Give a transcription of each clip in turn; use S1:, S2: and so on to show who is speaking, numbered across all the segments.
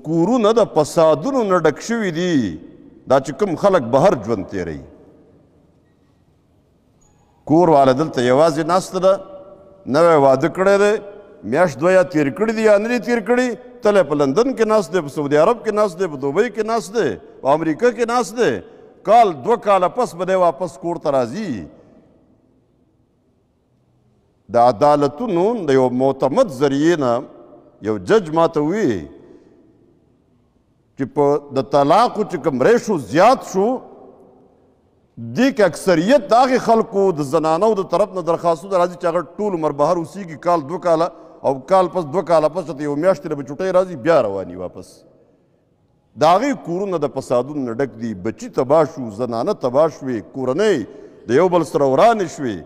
S1: کورونه د فسادونو نه ډک شوي دي دا چې کوم خلک بهر ژوند تېروي کور والا دلته یوازې ناسته ده نوی واده کړی دی میاشت دوه یا تېر کړي دي یا نه دي تېر کړي تلی په لندن کې ناست دی په سعودي عرب کې ناست دی په دوبۍ کې ناست دی په امریکا کې ناست دی کال دوه کاله پس به دی واپس کور ته راځي د عدالتونو د یو معتمد ذریعې نه یو جج ماته وویل چې په د طلاقو چې کوم ریشو زیات شو دې کې اکثریت د هغې خلکو د زنانو د طرف نه درخواستونه راځي چې هغه ټول عمر بهر اوسېږي کال دوه کاله او کال پس دوه کاله پس ته یو میاشتې نه به چوټۍ راځي بیا رواني واپس د هغې کورونه د فسادونو نه ډک دي بچي تباه شو زنانه تباه شوې کورنۍ د یو بل سره ورانې شوې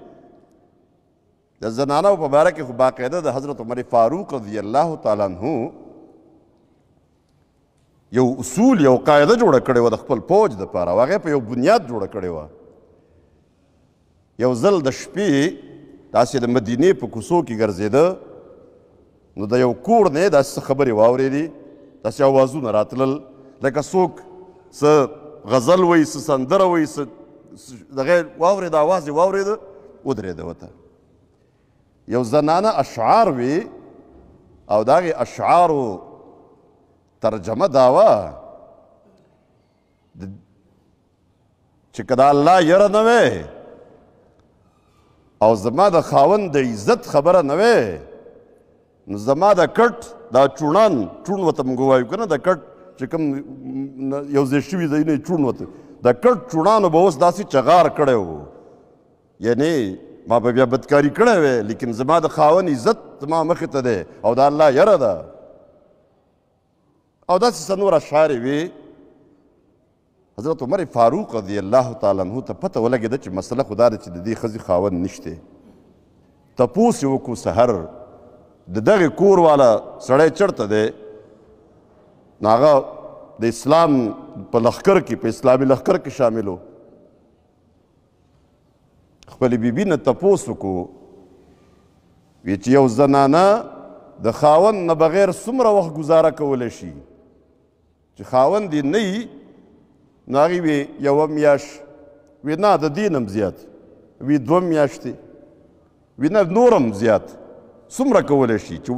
S1: د زنانو په باره کې خو باقاعده د حضرت عمر فاروق رضی الله تعالی عنه یو اصول یو قاعده جوړه کړې وه د خپل فوج دپاره او هغې په یو بنیاد جوړه کړې وه یو ځل د شپې داسې د مدینې په کوڅو کې ګرځېده نو د یو کور نه یې داسې څه خبرې واورېدې داسې اوازونه راتلل لکه څوک څه غزل وایي څه سندره وایي څه دغه واورېده اواز یې واورېده ودرېده ورته یو زنانه اشعار وي او د هغې اشعارو ترجمه دا وه چې که د الله یره نه وی او زما د خاوند د عزت خبره نه وی نو زما د کټ دا چوڼان چوڼ ورته موږ وایو که نه د کټ چې کوم یو ځای شوي ځایونه یې چوڼ ورته د کټ چوڼانو به اوس داسې چغار کړی و یعنې ما به بیا بدکاري کړی وی لیکن زما د خاوند عزت زما مخې ته دی او د الله یره ده او داسې څه نور اشعار یې وې حضرت عمر فاروق رضی الله تعالی عنه ته پته ولګېده چې مسله خو دا ده چې د دې ښځې خاوند نشتی تپوس یې وکړو سحر د دغې کور والا سړی چېرته دی نو هغه د اسلام په لښکر کې په اسلامي لښکر کې شامل و خپلې بیبي نه تپوس وکړو وی چې یو زنانه د خاوند نه بغیر څومره وخت ګزاره کولی شي چې خاوند یې نه وي نو هغې وی یوه میاشت وی نه د دې نه هم زیات وی دوه میاشتې وی نه نور هم زیات څومره کولی شي چې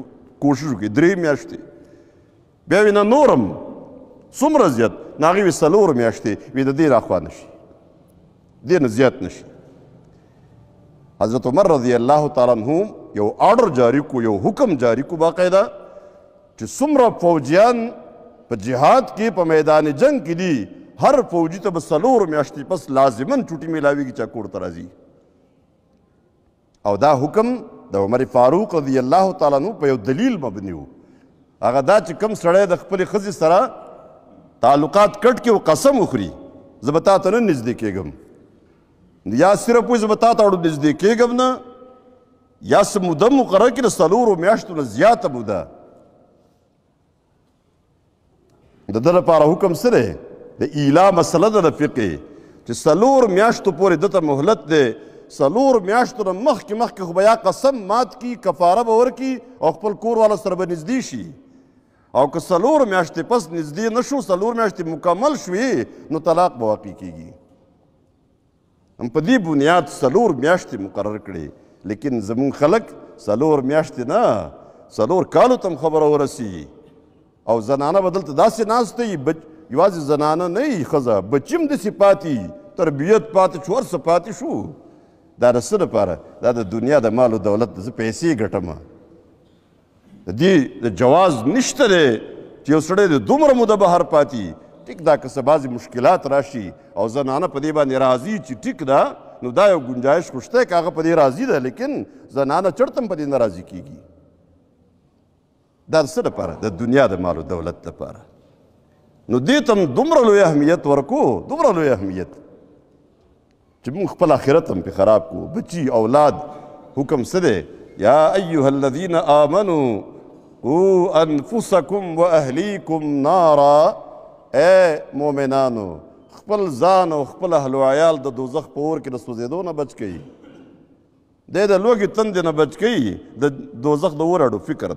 S1: کوشش وکړي درې میاشتې بیا وی نه نور هم څومره زیات نو هغې وی څلور میاشتې وی د دې راخوا نه شي دې نه زیات نه شي حضرت عمر رضی الله تعالی عنه یو آرډر جاری کو یو حکم جاری کو باقاعده چې څومره فوجیان په جهاد کې په میدان جنگ کې دي هر فوجي ته به څلور میاشتې پس لازمن چوټي میلاویږي چې کور ته راځي او دا حکم د عمر فاروق رضی الله تعالی عنه په یو دلیل مبني و هغه دا چې کوم سړی د خپلې ښځې سره تعلقات کټ کې و قسم وخوري زه به تا ته نه نږدې کېږم یا صرف وایي زه به تا ته نږدې کېږم نه یا څه موده مقرر کړي د څلورو میاشتو نه زیاته موده د ده لپاره حکم څه دی د ایلا مسله ده د فقې چې څلور میاشتو پورې ده ته مهلت دی څلور میاشتو نه مخکې خو به یا قسم مات کي کفاره به ورکړي او خپل کور والا سره به نږدې شي او که څلور میاشتې پس نږدې نه شو څلور میاشتې مکمل شوې نو طلاق به واقع کېږي هم په دې بنیاد څلور میاشتې مقرر کړي لیکن زمون خلک څلور میاشتې نه څلور کالو ته هم خبره ورسي او زنانه به دلته داسې ناسته وي یوازې زنانه نه وي ښځه بچي هم داسې پاتې تربیت پاتې شو هر څه پاتې شو دا د څه لپاره دا د دنیا د مال و دولت زه پیسې ګټم د دې د جواز نشته دی چې یو سړی د دومره موده بهر پاتې ټیک دا که څه بعضې مشکلات راشي او زنانه په دې باندې راضي چې ټیک ده نو دا یو گنجایش خو شته که هغه په دې راضي ده لیکن زنانه چېرته هم په دې نه راضي کېږي دا د څه لپاره د دنیا د مال و دولت لپاره نو دې ته هم دومره لوی اهمیت ورکو دومره لوی اهمیت چې موږ خپل آخرت هم پې خراب کړو بچي اولاد حکم څه دی یا ایها الذین آمنوا قوا انفسکم واهلیکم نارا اے مؤمنانو خپل ځان او خپل اهل و عیال د دوزخ په اور کې د سوځېدو نه بچ کوي دی د لوږې تندې نه بچ کوي د دوزخ د اور اډو فکر